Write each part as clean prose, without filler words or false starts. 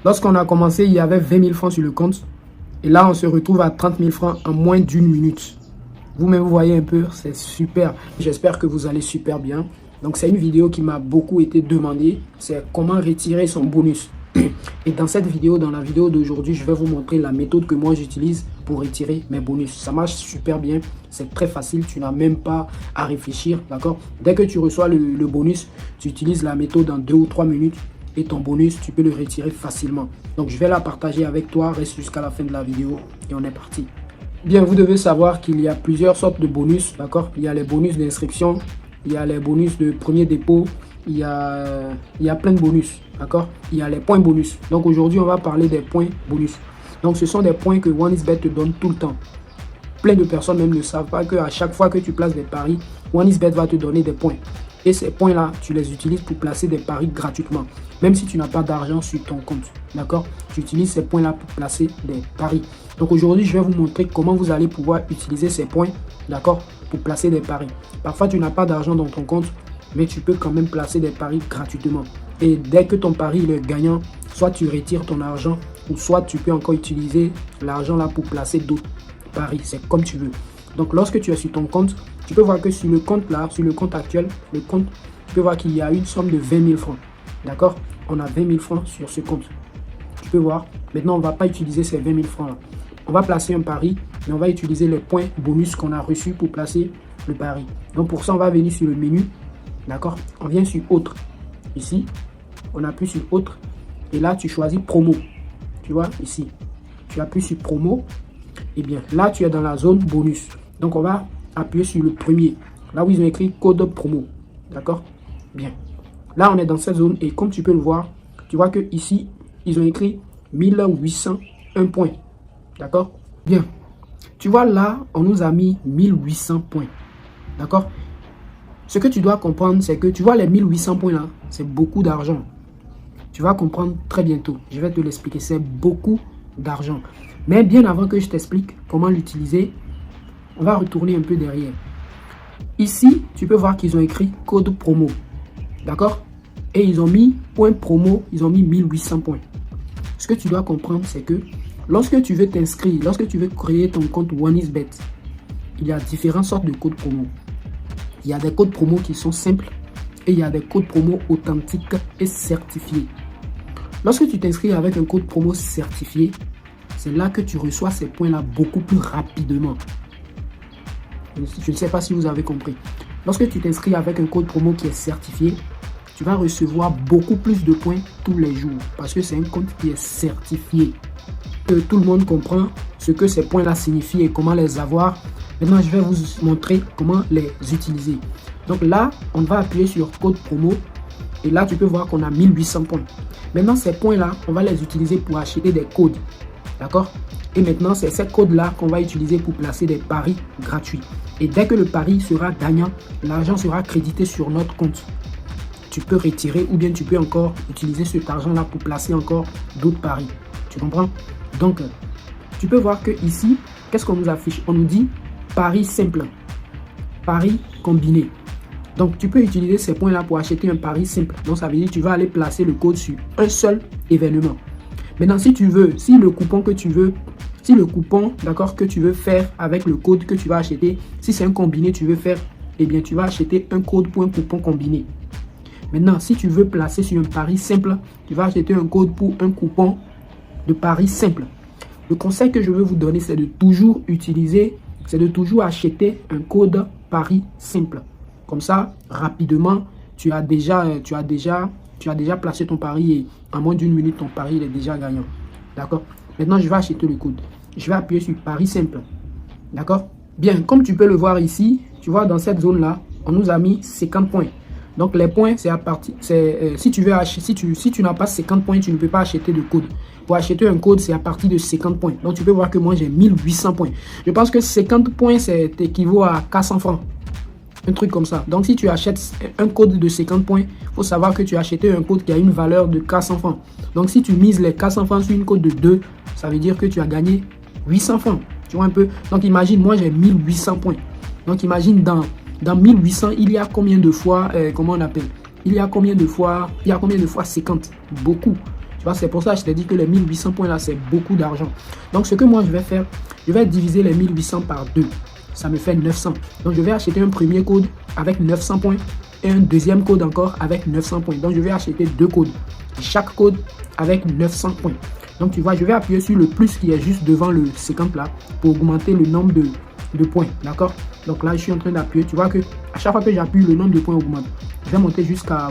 Lorsqu'on a commencé, il y avait 20 000 francs sur le compte. Et là, on se retrouve à 30 000 francs en moins d'une minute. Vous-même, vous voyez un peu, c'est super. J'espère que vous allez super bien. Donc, c'est une vidéo qui m'a beaucoup été demandée. C'est comment retirer son bonus. Et dans cette vidéo, dans la vidéo d'aujourd'hui, je vais vous montrer la méthode que moi j'utilise pour retirer mes bonus. Ça marche super bien, c'est très facile, tu n'as même pas à réfléchir, d'accord? Dès que tu reçois le bonus, tu utilises la méthode en 2 ou 3 minutes et ton bonus, tu peux le retirer facilement. Donc je vais la partager avec toi, reste jusqu'à la fin de la vidéo et on est parti. Bien, vous devez savoir qu'il y a plusieurs sortes de bonus, d'accord? Il y a les bonus d'inscription, il y a les bonus de premier dépôt, il y a plein de bonus, d'accord? Il y a les points bonus. Donc aujourd'hui, on va parler des points bonus. Donc ce sont des points que OneXBet te donne tout le temps. Plein de personnes même ne savent pas qu'à chaque fois que tu places des paris, OneXBet va te donner des points. Et ces points-là, tu les utilises pour placer des paris gratuitement. Même si tu n'as pas d'argent sur ton compte, d'accord? Tu utilises ces points-là pour placer des paris. Donc aujourd'hui, je vais vous montrer comment vous allez pouvoir utiliser ces points, d'accord? Pour placer des paris. Parfois, tu n'as pas d'argent dans ton compte, mais tu peux quand même placer des paris gratuitement. Et dès que ton pari est gagnant, soit tu retires ton argent, ou soit tu peux encore utiliser l'argent là pour placer d'autres paris. C'est comme tu veux. Donc lorsque tu es sur ton compte, tu peux voir que sur le compte là, sur le compte actuel, tu peux voir qu'il y a une somme de 20 000 francs. D'accord? On a 20 000 francs sur ce compte. Tu peux voir. Maintenant, on ne va pas utiliser ces 20 000 francs là. On va placer un pari, mais on va utiliser les points bonus qu'on a reçus pour placer le pari. Donc pour ça, on va venir sur le menu. D'accord? On vient sur autre. Ici, on appuie sur autre. Et là, tu choisis promo. Tu vois, ici. Tu appuies sur promo. Et bien, là, tu es dans la zone bonus. Donc, on va appuyer sur le premier. Là où ils ont écrit code promo. D'accord? Bien. Là, on est dans cette zone. Et comme tu peux le voir, tu vois que ici, ils ont écrit 1801 points. D'accord? Bien. Tu vois, là, on nous a mis 1800 points. D'accord? Ce que tu dois comprendre, c'est que tu vois les 1800 points là, c'est beaucoup d'argent. Tu vas comprendre très bientôt. Je vais te l'expliquer. C'est beaucoup d'argent. Mais bien avant que je t'explique comment l'utiliser, on va retourner un peu derrière. Ici, tu peux voir qu'ils ont écrit code promo. D'accord? Et ils ont mis point promo, ils ont mis 1800 points. Ce que tu dois comprendre, c'est que lorsque tu veux t'inscrire, lorsque tu veux créer ton compte OneXBet, il y a différentes sortes de codes promo. Il y a des codes promo qui sont simples et il y a des codes promo authentiques et certifiés. Lorsque tu t'inscris avec un code promo certifié, c'est là que tu reçois ces points-là beaucoup plus rapidement. Je ne sais pas si vous avez compris. Lorsque tu t'inscris avec un code promo qui est certifié, tu vas recevoir beaucoup plus de points tous les jours parce que c'est un compte qui est certifié. Tout le monde comprend ce que ces points-là signifient et comment les avoir. Maintenant, je vais vous montrer comment les utiliser. Donc là, on va appuyer sur code promo. Et là, tu peux voir qu'on a 1800 points. Maintenant, ces points-là, on va les utiliser pour acheter des codes. D'accord? Et maintenant, c'est ces codes-là qu'on va utiliser pour placer des paris gratuits. Et dès que le pari sera gagnant, l'argent sera crédité sur notre compte. Tu peux retirer ou bien tu peux encore utiliser cet argent-là pour placer encore d'autres paris. Tu comprends? Donc, tu peux voir que ici, qu'est-ce qu'on nous affiche? On nous dit pari simple, pari combiné. Donc, tu peux utiliser ces points-là pour acheter un pari simple. Donc, ça veut dire que tu vas aller placer le code sur un seul événement. Maintenant, si tu veux, si le coupon, d'accord, que tu veux faire avec le code que tu vas acheter, si c'est un combiné, tu veux faire, eh bien, tu vas acheter un code pour un coupon combiné. Maintenant, si tu veux placer sur un pari simple, tu vas acheter un code pour un coupon de pari simple. Le conseil que je veux vous donner, c'est de toujours acheter un code pari simple. Comme ça, rapidement, tu as déjà placé ton pari et en moins d'une minute, ton pari il est déjà gagnant. D'accord? Maintenant, je vais acheter le code. Je vais appuyer sur pari simple. D'accord? Bien, comme tu peux le voir ici, tu vois, dans cette zone-là, on nous a mis 50 points. Donc, les points, c'est à partir... si tu n'as pas 50 points, tu ne peux pas acheter de code. Pour acheter un code, c'est à partir de 50 points. Donc, tu peux voir que moi, j'ai 1800 points. Je pense que 50 points, c'est équivaut à 400 francs. Un truc comme ça. Donc, si tu achètes un code de 50 points, il faut savoir que tu as acheté un code qui a une valeur de 400 francs. Donc, si tu mises les 400 francs sur une code de 2, ça veut dire que tu as gagné 800 francs. Tu vois un peu? Donc, imagine, moi, j'ai 1800 points. Donc, imagine, dans 1800, il y a combien de fois, comment on appelle? Il y a combien de fois 50? Beaucoup. Tu vois, c'est pour ça que je t'ai dit que les 1800 points là, c'est beaucoup d'argent. Donc, ce que moi, je vais faire, je vais diviser les 1800 par 2. Ça me fait 900. Donc, je vais acheter un premier code avec 900 points et un deuxième code encore avec 900 points. Donc, je vais acheter 2 codes. Chaque code avec 900 points. Donc, tu vois, je vais appuyer sur le plus qui est juste devant le 50 là pour augmenter le nombre de points. D'accord? Donc là, je suis en train d'appuyer. Tu vois que à chaque fois que j'appuie, le nombre de points augmente. Je vais monter jusqu'à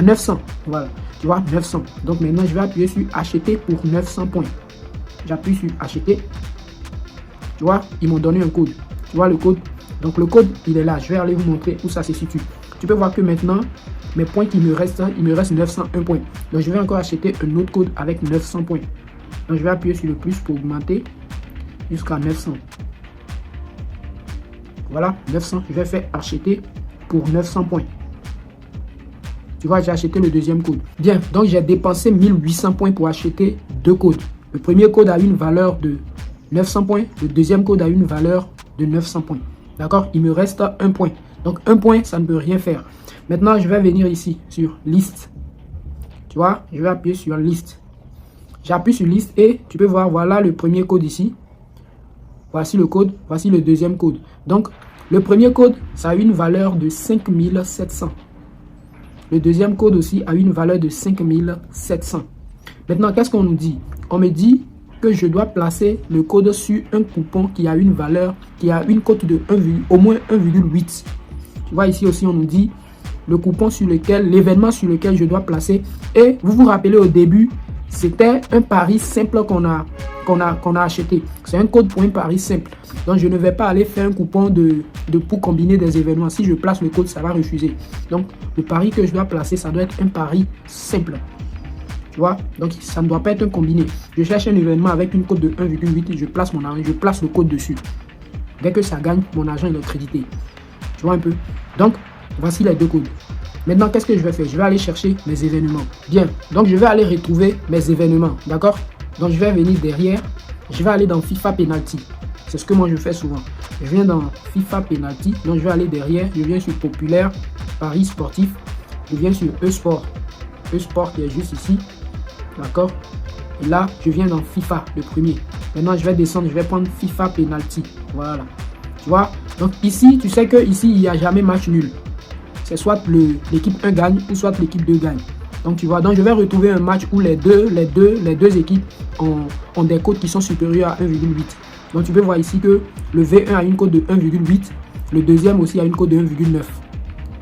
900. Voilà. Tu vois, 900. Donc maintenant, je vais appuyer sur acheter pour 900 points. J'appuie sur acheter. Tu vois, ils m'ont donné un code. Tu vois le code? Donc le code, il est là. Je vais aller vous montrer où ça se situe. Tu peux voir que maintenant, mes points qui me restent, il me reste 901 points. Donc je vais encore acheter un autre code avec 900 points. Donc je vais appuyer sur le plus pour augmenter jusqu'à 900. Voilà, 900. Je vais faire acheter pour 900 points. Tu vois, j'ai acheté le deuxième code. Bien, donc j'ai dépensé 1800 points pour acheter 2 codes. Le premier code a une valeur de 900 points. Le deuxième code a une valeur de 900 points. D'accord? Il me reste 1 point. Donc 1 point, ça ne peut rien faire. Maintenant, je vais venir ici sur liste. Tu vois, je vais appuyer sur liste. J'appuie sur liste et tu peux voir, voilà le premier code ici. Voici le code, voici le deuxième code. Donc, le premier code, ça a une valeur de 5700. Le deuxième code aussi a une valeur de 5700. Maintenant, qu'est-ce qu'on nous dit? On me dit que je dois placer le code sur un coupon qui a une valeur, qui a une cote de au moins 1,8. Tu vois, ici aussi, on nous dit le coupon sur lequel, l'événement sur lequel je dois placer. Et vous vous rappelez au début, c'était un pari simple qu'on a acheté. C'est un code pour un pari simple. Donc, je ne vais pas aller faire un coupon pour combiner des événements. Si je place le code, ça va refuser. Donc, le pari que je dois placer, ça doit être un pari simple. Tu vois? Donc, ça ne doit pas être un combiné. Je cherche un événement avec une cote de 1,8 et je place mon argent, je place le code dessus. Dès que ça gagne, mon argent il est crédité. Tu vois un peu? Donc, voici les 2 codes. Maintenant, qu'est-ce que je vais faire? Je vais aller chercher mes événements. Bien, donc je vais aller retrouver mes événements. D'accord? Donc, je vais venir derrière. Je vais aller dans FIFA Penalty. C'est ce que moi je fais souvent. Je viens dans FIFA Penalty. Donc, je vais aller derrière. Je viens sur Populaire, Paris Sportif. Je viens sur E-Sport. E-Sport qui est juste ici. D'accord? Et là, je viens dans FIFA, le premier. Maintenant, je vais descendre. Je vais prendre FIFA Penalty. Voilà. Tu vois? Donc, ici, tu sais que ici il n'y a jamais match nul. C'est soit l'équipe 1 gagne ou soit l'équipe 2 gagne. Donc, tu vois, donc je vais retrouver un match où les deux équipes ont des cotes qui sont supérieures à 1,8. Donc, tu peux voir ici que le V1 a une cote de 1,8. Le deuxième aussi a une cote de 1,9.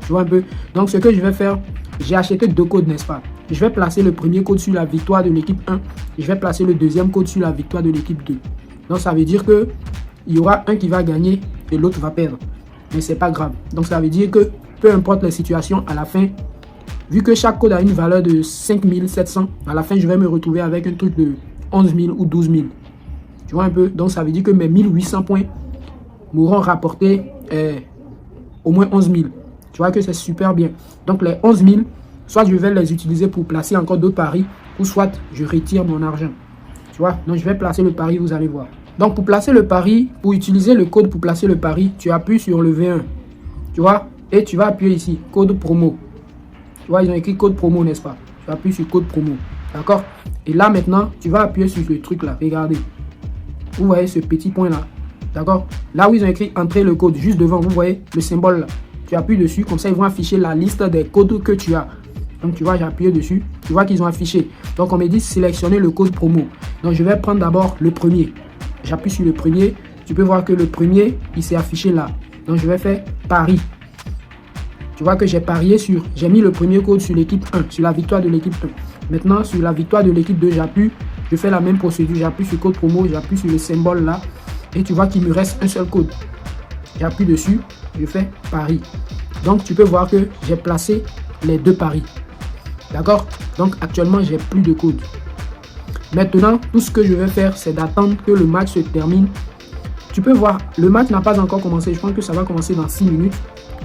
Tu vois un peu? Donc, ce que je vais faire, j'ai acheté 2 codes, n'est-ce pas? Je vais placer le premier code sur la victoire de l'équipe 1. Je vais placer le deuxième code sur la victoire de l'équipe 2. Donc, ça veut dire que il y aura un qui va gagner et l'autre va perdre. Mais c'est pas grave. Donc, ça veut dire que peu importe la situation, à la fin, vu que chaque code a une valeur de 5700, à la fin, je vais me retrouver avec un truc de 11 000 ou 12 000. Tu vois un peu? Donc, ça veut dire que mes 1800 points m'auront rapporté au moins 11 000. Tu vois que c'est super bien. Donc, les 11 000, soit je vais les utiliser pour placer encore d'autres paris, ou soit je retire mon argent. Tu vois? Donc, je vais placer le pari, vous allez voir. Donc, pour placer le pari, pour utiliser le code pour placer le pari, tu appuies sur le V1. Tu vois? Et tu vas appuyer ici, code promo. Tu vois, ils ont écrit code promo, n'est-ce pas? Tu appuies sur code promo. D'accord? Et là, maintenant, tu vas appuyer sur ce truc-là. Regardez. Vous voyez ce petit point-là. D'accord? Là où ils ont écrit entrer le code, juste devant, vous voyez le symbole là. Tu appuies dessus, comme ça, ils vont afficher la liste des codes que tu as. Donc, tu vois, j'ai appuyé dessus. Tu vois qu'ils ont affiché. Donc, on me dit sélectionner le code promo. Donc, je vais prendre d'abord le premier. J'appuie sur le premier. Tu peux voir que le premier, il s'est affiché là. Donc, je vais faire pari. Tu vois que j'ai parié sur, j'ai mis le premier code sur l'équipe 1, sur la victoire de l'équipe 1. Maintenant, sur la victoire de l'équipe 2, j'appuie, je fais la même procédure, j'appuie sur code promo, j'appuie sur le symbole là, et tu vois qu'il me reste un seul code. J'appuie dessus, je fais pari. Donc, tu peux voir que j'ai placé les 2 paris. D'accord? Donc, actuellement, j'ai plus de code. Maintenant, tout ce que je vais faire, c'est d'attendre que le match se termine. Tu peux voir, le match n'a pas encore commencé. Je pense que ça va commencer dans 6 minutes.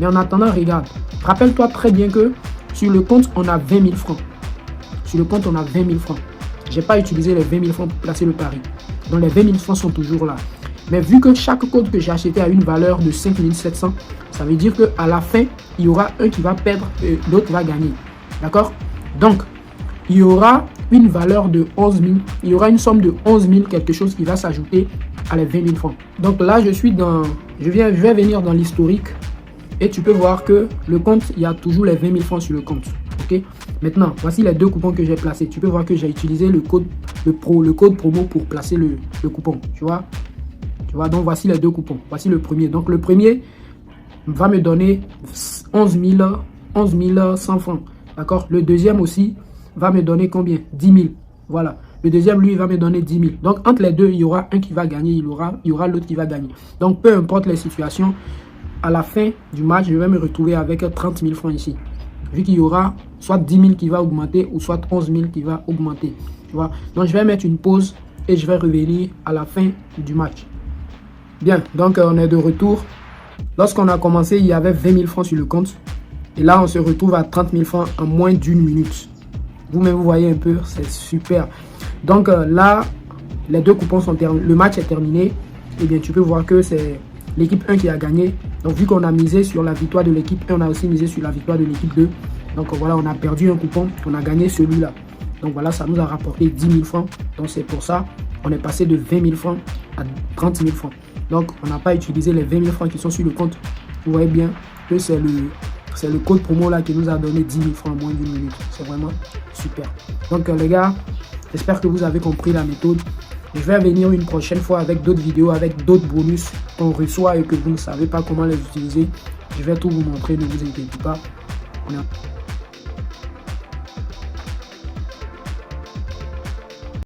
Mais en attendant, regarde. Rappelle-toi très bien que sur le compte, on a 20 000 francs. Sur le compte, on a 20 000 francs. Je n'ai pas utilisé les 20 000 francs pour placer le pari. Donc, les 20 000 francs sont toujours là. Mais vu que chaque code que j'ai acheté a une valeur de 5 700, ça veut dire qu'à la fin, il y aura un qui va perdre et l'autre va gagner. D'accord? Donc, il y aura une valeur de 11 000. Il y aura une somme de 11 000 quelque chose qui va s'ajouter à les 20 000 francs. Donc là, je vais venir dans l'historique et tu peux voir que le compte, il y a toujours les 20 000 francs sur le compte. Ok. Maintenant, voici les deux coupons que j'ai placés. Tu peux voir que j'ai utilisé le code promo pour placer le coupon. Tu vois, donc voici les deux coupons. Voici le premier. Donc le premier va me donner 11 100 francs. D'accord. Le deuxième aussi va me donner combien? 10 000. Voilà. Le deuxième, lui, va me donner 10 000. Donc, entre les deux, il y aura un qui va gagner, il y aura l'autre qui va gagner. Donc, peu importe les situations, à la fin du match, je vais me retrouver avec 30 000 francs ici. Vu qu'il y aura soit 10 000 qui va augmenter ou soit 11 000 qui va augmenter. Tu vois? Donc, je vais mettre une pause et je vais revenir à la fin du match. Bien, donc on est de retour. Lorsqu'on a commencé, il y avait 20 000 francs sur le compte. Et là, on se retrouve à 30 000 francs en moins d'une minute. Vous-même, vous voyez un peu, c'est super. Donc là, les deux coupons sont terminés. Le match est terminé. Et bien, tu peux voir que c'est l'équipe 1 qui a gagné. Donc, vu qu'on a misé sur la victoire de l'équipe 1, on a aussi misé sur la victoire de l'équipe 2. Donc, voilà, on a perdu un coupon. On a gagné celui-là. Donc, voilà, ça nous a rapporté 10 000 francs. Donc, c'est pour ça, on est passé de 20 000 francs à 30 000 francs. Donc, on n'a pas utilisé les 20 000 francs qui sont sur le compte. Vous voyez bien que c'est le code promo là qui nous a donné 10 000 francs en moins d'une minute. C'est vraiment super. Donc les gars, j'espère que vous avez compris la méthode. Je vais venir une prochaine fois avec d'autres vidéos, avec d'autres bonus qu'on reçoit et que vous ne savez pas comment les utiliser. Je vais tout vous montrer, ne vous inquiétez pas.